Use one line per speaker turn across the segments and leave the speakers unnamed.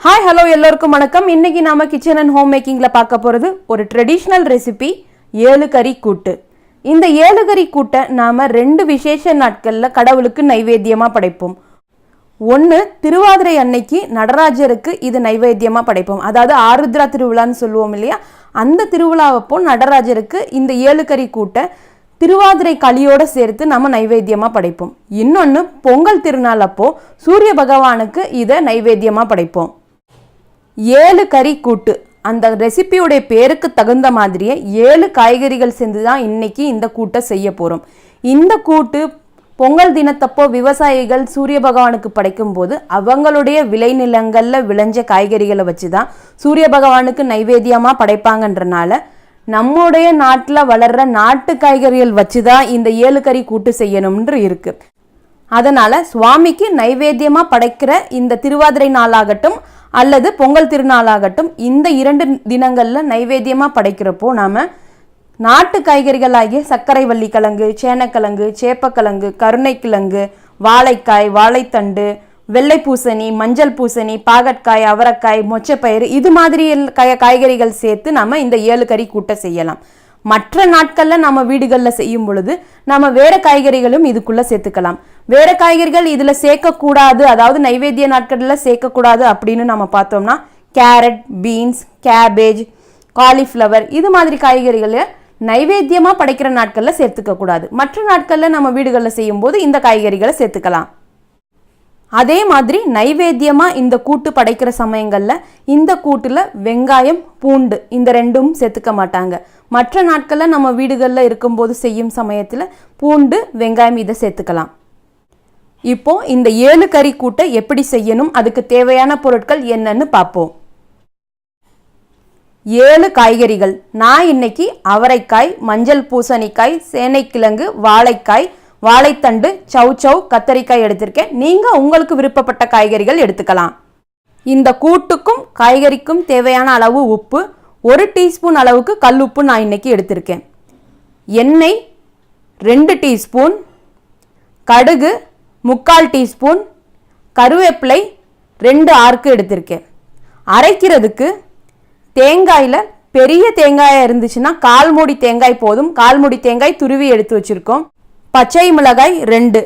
Hi hello எல்லோருக்கும் வணக்கம். இன்னைக்கு நாம கிச்சன் அண்ட் ஹோம் மேக்கிங்ல பார்க்க போறது ஒரு ட்ரெடிஷ்னல் ரெசிபி ஏழுகரி கூட்டு. இந்த ஏழுகரி கூட்டை நாம 2 விசேஷ நாட்கள்ல கடவுளுக்கு நைவேத்தியமா படைப்போம். ஒன்று திருவாதிரை அன்னைக்கு நடராஜருக்கு இது நைவேத்தியமா படைப்போம். அதாவது ஆருத்ரா திருவிழான்னு சொல்லுவோம் இல்லையா, அந்த திருவிழாவப்போ நடராஜருக்கு இந்த ஏழுகரி கூட்டை திருவாதிரை களியோட சேர்த்து நம்ம நைவேத்தியமா படைப்போம். இன்னொன்று பொங்கல் திருநாள் அப்போ சூரிய பகவானுக்கு இதை நைவேத்தியமா படைப்போம். 7 கறி கூட்டு, அந்த ரெசிபியோடைய பேருக்கு தகுந்த மாதிரியே 7 காய்கறிகள் சேர்ந்து தான் இன்னைக்கு இந்த கூட்டை செய்ய போகிறோம். இந்த கூட்டு பொங்கல் தினத்தப்போ விவசாயிகள் சூரிய பகவானுக்கு படைக்கும் போது அவங்களுடைய விளைநிலங்களில் விளைஞ்ச காய்கறிகளை வச்சு தான் சூரிய பகவானுக்கு நைவேத்தியமாக படைப்பாங்கன்றனால நம்முடைய நாட்டில் வளர்கிற நாட்டு காய்கறிகள் வச்சு தான் இந்த 7 கறி கூட்டு செய்யணும்ன்று இருக்கு. அதனால சுவாமிக்கு நைவேத்தியமாக படைக்கிற இந்த திருவாதிரை நாளாகட்டும் அல்லது பொங்கல் திருநாளாகட்டும், இந்த 2 தினங்களில் நைவேத்தியமாக படைக்கிறப்போ நாம் நாட்டு காய்கறிகளாகிய சர்க்கரை வள்ளிக்கிழங்கு, சேனக்கிழங்கு, சேப்பக்கிழங்கு, கருணைக்கிழங்கு, வாழைக்காய், வாழைத்தண்டு, வெள்ளை பூசணி, மஞ்சள் பூசணி, பாகற்காய், அவரைக்காய், மொச்சப்பயிறு, இது மாதிரி காய்கறிகள் சேர்த்து நம்ம இந்த 7 கறி கூட்டை செய்யலாம். மற்ற நாட்களில் நம்ம வீடுகளில் செய்யும் பொழுது நம்ம வேற காய்கறிகளும் இதுக்குள்ளே சேர்த்துக்கலாம். வேற காய்கறிகள் இதில் சேர்க்கக்கூடாது, அதாவது நைவேத்திய நாட்களில் சேர்க்கக்கூடாது அப்படின்னு நம்ம பார்த்தோம்னா கேரட், பீன்ஸ், கேபேஜ், காலிஃப்ளவர், இது மாதிரி காய்கறிகளை நைவேத்தியமாக படைக்கிற நாட்களில் சேர்த்துக்க கூடாது. மற்ற நாட்களில் நம்ம வீடுகளில் செய்யும் போது இந்த காய்கறிகளை சேர்த்துக்கலாம். அதே மாதிரி நைவேத்தியமாக இந்த கூட்டு படைக்கிற சமயங்களில் இந்த கூட்டில் வெங்காயம், பூண்டு இந்த 2ம் சேர்த்துக்க மாட்டாங்க. மற்ற நாட்களில் நம்ம வீடுகளில் இருக்கும்போது செய்யும் சமயத்தில் பூண்டு, வெங்காயம் இதை சேர்த்துக்கலாம். இப்போ இந்த 7 கறி கூட்டை எப்படி செய்யணும், அதுக்கு தேவையான பொருட்கள் என்னன்னு பார்ப்போம். 7 காய்கறிகள். நான் இன்னைக்கு அவரைக்காய், மஞ்சள் பூசணிக்காய், சேனைக்கிழங்கு, வாழைக்காய், வாழைத்தண்டு, சௌச்சௌ, கத்தரிக்காய் எடுத்திருக்கேன். நீங்கள் உங்களுக்கு விருப்பப்பட்ட காய்கறிகள் எடுத்துக்கலாம். இந்த கூட்டுக்கும் காய்கறிக்கும் தேவையான அளவு உப்பு, 1 டீஸ்பூன் அளவுக்கு கல் உப்பு நான் இன்னைக்கு எடுத்திருக்கேன். எண்ணெய் 2 டீஸ்பூன், கடுகு 3/4 டீஸ்பூன், கருவேப்பிலை 2 ஆர்க்கு எடுத்திருக்கேன். அரைக்கிறதுக்கு தேங்காயில் பெரிய தேங்காயாக இருந்துச்சுன்னா 1/4 மூடி தேங்காய் போதும். 1/4 மூடி தேங்காய் துருவி எடுத்து வச்சுருக்கோம். பச்சை மிளகாய் 2,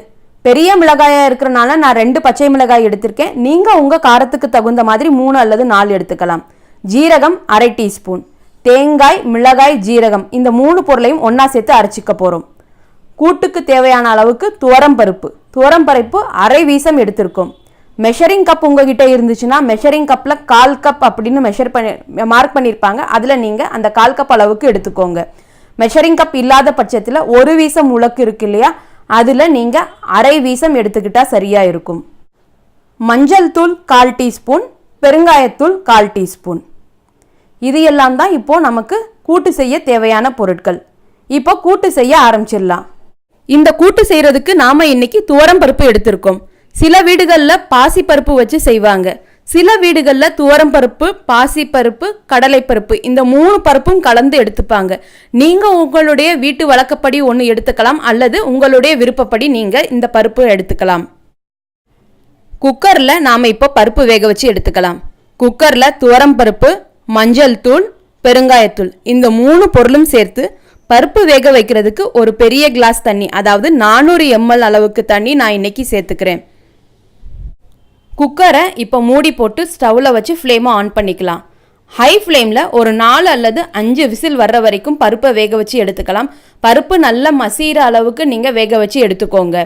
பெரிய மிளகாயாக இருக்கிறனால நான் 2 பச்சை மிளகாய் எடுத்திருக்கேன். நீங்கள் உங்கள் காரத்துக்கு தகுந்த மாதிரி 3 அல்லது 4 எடுத்துக்கலாம். ஜீரகம் 1/2 டீஸ்பூன். தேங்காய், மிளகாய், ஜீரகம் இந்த 3 பொருளையும் ஒன்றா சேர்த்து அரைச்சிக்க போகிறோம். கூட்டுக்கு தேவையான அளவுக்கு துவரம்பருப்பு 1/2 வீசம் எடுத்திருக்கோம். மெஷரிங் கப் உங்ககிட்ட இருந்துச்சுன்னா மெஷரிங் கப்பில் 1/4 கப் அப்படின்னு மார்க் பண்ணியிருப்பாங்க, அதில் நீங்கள் அந்த 1/4 கப் அளவுக்கு எடுத்துக்கோங்க. மெஷரிங் கப் இல்லாத பட்சத்தில் 1 வீசம் உலக்கு இருக்கு இல்லையா, அதில் நீங்கள் 1/2 வீசம் எடுத்துக்கிட்டா சரியாக இருக்கும். மஞ்சள் தூள் 1/4 டீஸ்பூன், பெருங்காயத்தூள் 1/4 டீஸ்பூன். இது எல்லாம் தான் இப்போ நமக்கு கூட்டு செய்ய தேவையான பொருட்கள். இப்போ கூட்டு செய்ய ஆரம்பிச்சிடலாம். இந்த கூட்டு செய்யறதுக்கு நாம இன்னைக்கு துவரம்பருப்பு எடுத்திருக்கோம். சில வீடுகளில் பாசிப்பருப்பு வச்சு செய்வாங்க, சில வீடுகளில் துவரம்பருப்பு, பாசிப்பருப்பு, கடலைப்பருப்பு இந்த 3 பருப்பும் கலந்து எடுத்துப்பாங்க. நீங்கள் உங்களுடைய வீட்டு வழக்கப்படி ஒன்று எடுத்துக்கலாம், அல்லது உங்களுடைய விருப்பப்படி நீங்கள் இந்த பருப்பு எடுத்துக்கலாம். குக்கரில் நாம் இப்போ பருப்பு வேக வச்சு எடுத்துக்கலாம். குக்கரில் துவரம்பருப்பு, மஞ்சள் தூள், பெருங்காயத்தூள் இந்த 3 பொருளும் சேர்த்து பருப்பு வேக வைக்கிறதுக்கு ஒரு பெரிய கிளாஸ் தண்ணி, அதாவது 400 ml அளவுக்கு தண்ணி நான் இன்னைக்கு சேர்த்துக்கிறேன். குக்கரை இப்போ மூடி போட்டு ஸ்டவ்வில் வச்சு ஃப்ளேமை ஆன் பண்ணிக்கலாம். ஹை ஃப்ளேமில் ஒரு 4 அல்லது 5 விசில் வர்ற வரைக்கும் பருப்பை வேக வச்சு எடுத்துக்கலாம். பருப்பு நல்லா மசிகிற அளவுக்கு நீங்கள் வேக வச்சு எடுத்துக்கோங்க.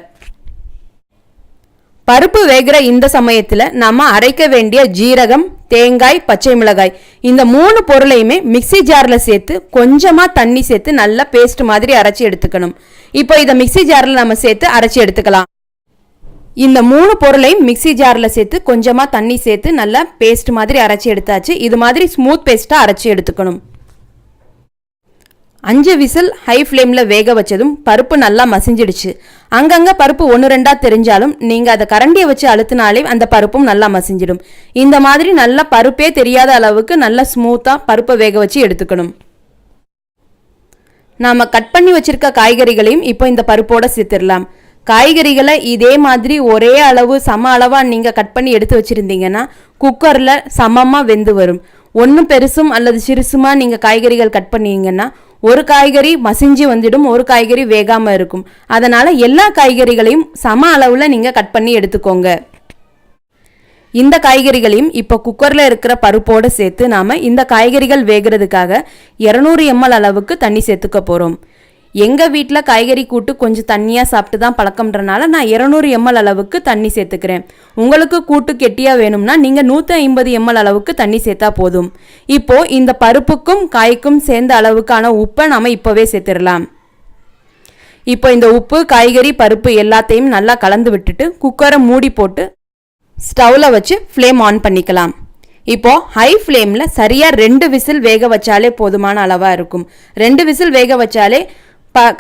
பருப்பு வேகிற இந்த சமயத்தில் நம்ம அரைக்க வேண்டிய ஜீரகம், தேங்காய், பச்சை மிளகாய் இந்த 3 பொருளையுமே மிக்சி ஜாரில் சேர்த்து கொஞ்சமாக தண்ணி சேர்த்து நல்லா பேஸ்ட் மாதிரி அரைச்சி எடுத்துக்கணும். இப்போ இதை மிக்சி ஜாரில் நம்ம சேர்த்து அரைச்சி எடுத்துக்கலாம். இந்த 3 பொருளையும் மிக்சி ஜாரில் சேர்த்து கொஞ்சமாக தண்ணி சேர்த்து நல்லா பேஸ்ட் மாதிரி அரைச்சி எடுத்தாச்சு. இது மாதிரி ஸ்மூத் பேஸ்ட்டாக அரைச்சி எடுத்துக்கணும். 5 விசில் ஹை ஃப்ளேமில் வேக வச்சதும் பருப்பு நல்லா மசிஞ்சிடுச்சு. அங்கங்கே பருப்பு 1-2 தெரிஞ்சாலும் நீங்கள் அதை கரண்டியை வச்சு அழுத்தினாலே அந்த பருப்பும் நல்லா மசிஞ்சிடும். இந்த மாதிரி நல்லா பருப்பே தெரியாத அளவுக்கு நல்லா ஸ்மூத்தாக பருப்பை வேக வச்சு எடுத்துக்கணும். நாம் கட் பண்ணி வச்சிருக்க காய்கறிகளையும் இப்போ இந்த பருப்போடு சேர்த்துடலாம். காய்கறிகளை இதே மாதிரி ஒரே அளவு சம அளவாக நீங்கள் கட் பண்ணி எடுத்து வச்சுருந்தீங்கன்னா குக்கரில் சமமாக வெந்து வரும். ஒன்றும் பெருசும் அல்லது சிறுசுமா நீங்கள் காய்கறிகள் கட் பண்ணிங்கன்னா ஒரு காய்கறி மசிஞ்சு வந்துடும், ஒரு காய்கறி வேகாமல் இருக்கும். அதனால் எல்லா காய்கறிகளையும் சம அளவில் நீங்கள் கட் பண்ணி எடுத்துக்கோங்க. இந்த காய்கறிகளையும் இப்போ குக்கரில் இருக்கிற பருப்போடு சேர்த்து நாம் இந்த காய்கறிகள் வேகிறதுக்காக 200 ml அளவுக்கு தண்ணி சேர்த்துக்க போகிறோம். எங்கள் வீட்டில் காய்கறி கூட்டு கொஞ்சம் தண்ணியாக சாப்பிட்டு தான் பழக்கம்ன்றனால நான் 200 ml அளவுக்கு தண்ணி சேர்த்துக்கிறேன். உங்களுக்கு கூட்டு கெட்டியாக வேணும்னா நீங்கள் 150 ml அளவுக்கு தண்ணி சேர்த்தா போதும். இப்போது இந்த பருப்புக்கும் காய்க்கும் சேர்ந்த அளவுக்கான உப்பை நாம் இப்போவே சேர்த்துடலாம். இப்போ இந்த உப்பு, காய்கறி, பருப்பு எல்லாத்தையும் நல்லா கலந்து விட்டுட்டு குக்கரை மூடி போட்டு ஸ்டவ்வில் வச்சு ஃப்ளேம் ஆன் பண்ணிக்கலாம். இப்போது ஹை ஃப்ளேமில் சரியாக 2 விசில் வேக வச்சாலே போதுமான அளவாக இருக்கும். 2 விசில் வேக வச்சாலே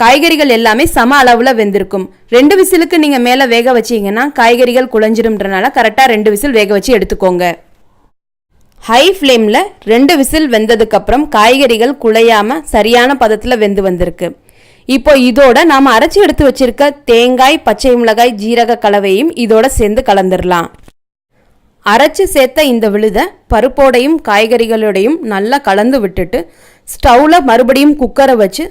காய்கறிகள் எல்லாமே சம அளவில் வெந்திருக்கும். 2 விசிலுக்கு நீங்கள் மேலே வேக வச்சிங்கன்னா காய்கறிகள் குழஞ்சிரும்ன்றனால கரெக்டாக 2 விசில் வேக வச்சு எடுத்துக்கோங்க. ஹை ஃப்ளேமில் 2 விசில் வெந்ததுக்கப்புறம் காய்கறிகள் குழையாமல் சரியான பதத்தில் வெந்து வந்திருக்கு. இப்போ இதோட நாம் அரைச்சி எடுத்து வச்சிருக்க தேங்காய், பச்சை மிளகாய், ஜீரக கலவையும் இதோட சேர்ந்து கலந்துடலாம். அரைச்சி சேர்த்த இந்த விழுதை பருப்போடையும் காய்கறிகளோடையும் நல்லா கலந்து விட்டுட்டு ஸ்டவ்வில் மறுபடியும் குக்கரை வச்சு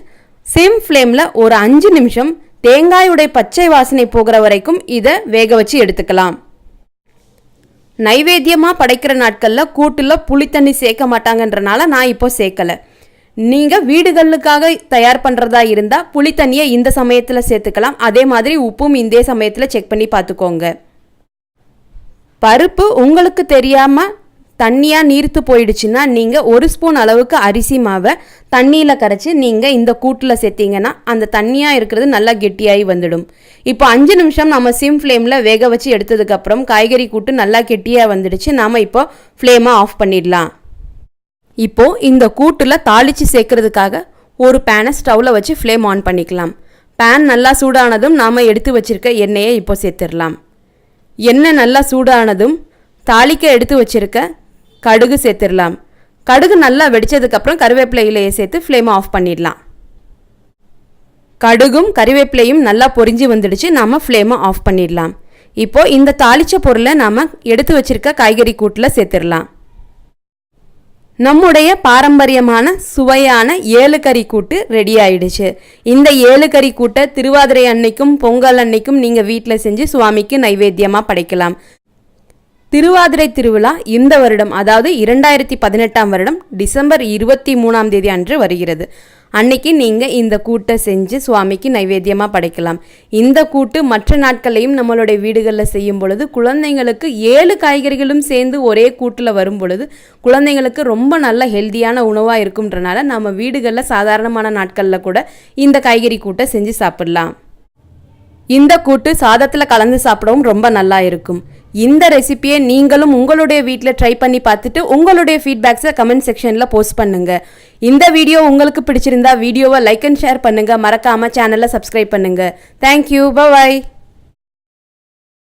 சிம் ஃப்ளேமில் ஒரு 5 நிமிஷம் தேங்காயுடைய பச்சை வாசனை போகிற வரைக்கும் இதை வேக வச்சு எடுத்துக்கலாம். நைவேத்தியமாக படைக்கிற நாட்களில் கூட்டில் புளித்தண்ணி சேர்க்க மாட்டாங்கன்றனால நான் இப்போ சேர்க்கலை. நீங்கள் வீடுகளுக்காக தயார் பண்ணுறதா இருந்தால் புளித்தண்ணியை இந்த சமயத்தில் சேர்த்துக்கலாம். அதே மாதிரி உப்பும் இந்த சமயத்தில் செக் பண்ணி பார்த்துக்கோங்க. பருப்பு உங்களுக்கு தெரியாமல் தண்ணியாக நீர்த்து போயிடுச்சுன்னா நீங்கள் 1 ஸ்பூன் அளவுக்கு அரிசி மாவை தண்ணியில் கரைச்சி நீங்கள் இந்த கூட்டில் சேர்த்திங்கன்னா அந்த தண்ணியாக இருக்கிறது நல்லா கெட்டியாகி வந்துடும். இப்போ 5 நிமிஷம் நம்ம சிம் ஃப்ளேமில் வேக வச்சு எடுத்ததுக்கப்புறம் காய்கறி கூட்டு நல்லா கெட்டியாக வந்துடுச்சு. நாம் இப்போ ஃப்ளேமை ஆஃப் பண்ணிடலாம். இப்போது இந்த கூட்டில் தாளித்து சேர்க்கறதுக்காக ஒரு பேனை ஸ்டவ்வில் வச்சு ஃப்ளேம் ஆன் பண்ணிக்கலாம். பேன் நல்லா சூடானதும் நாம் எடுத்து வச்சுருக்க எண்ணெயை இப்போ சேர்த்துடலாம். எண்ணெய் நல்லா சூடானதும் தாளிக்க எடுத்து வச்சுருக்க கடுகு சேர்த்துடலாம். கடுகு நல்லா வெடித்ததுக்கப்புறம் கருவேப்பிலை இலையை சேர்த்து ஃப்ளேமை ஆஃப் பண்ணிடலாம். கடுகும் கருவேப்பிலையும் நல்லா பொரிஞ்சு வந்துடுச்சு. நாம் ஃப்ளேமை ஆஃப் பண்ணிடலாம். இப்போது இந்த தாளித்த பொருளை நாம் எடுத்து வச்சுருக்க காய்கறி கூட்டில் சேர்த்துடலாம். நம்முடைய பாரம்பரியமான சுவையான 7 கறி கூட்டு ரெடி ஆயிடுச்சு. இந்த 7 கறி கூட்டை திருவாதிரை அன்னைக்கும் பொங்கல் அன்னைக்கும் நீங்கள் வீட்டில் செஞ்சு சுவாமிக்கு நைவேத்தியமாக படைக்கலாம். திருவாதிரை திருவிழா இந்த வருடம், அதாவது 2018ஆம் வருடம் டிசம்பர் 23ஆம் தேதி அன்று வருகிறது. அன்னைக்கு நீங்கள் இந்த கூட்டை செஞ்சு சுவாமிக்கு நைவேத்தியமாக படைக்கலாம். இந்த கூட்டு மற்ற நாட்களையும் நம்மளுடைய வீடுகளில் செய்யும் பொழுது குழந்தைங்களுக்கு 7 காய்கறிகளும் சேர்ந்து ஒரே கூட்டில் வரும் பொழுது குழந்தைங்களுக்கு ரொம்ப நல்ல ஹெல்த்தியான உணவாக இருக்கும்ன்றனால நம்ம வீடுகளில் சாதாரணமான நாட்களில் கூட இந்த காய்கறி கூட்டை செஞ்சு சாப்பிடலாம். இந்த கூட்டு சாதத்தில் கலந்து சாப்பிடவும் ரொம்ப நல்லா இருக்கும். இந்த ரெசிபியை நீங்களும் உங்களுடைய வீட்டில் ட்ரை பண்ணி பார்த்துட்டு உங்களுடைய ஃபீட்பேக்ஸை கமெண்ட் செக்ஷனில் போஸ்ட் பண்ணுங்கள். இந்த வீடியோ உங்களுக்கு பிடிச்சிருந்தா வீடியோவை லைக் அண்ட் ஷேர் பண்ணுங்கள். மறக்காமல் சேனலை சப்ஸ்கிரைப் பண்ணுங்கள். தேங்க்யூ, பாய்.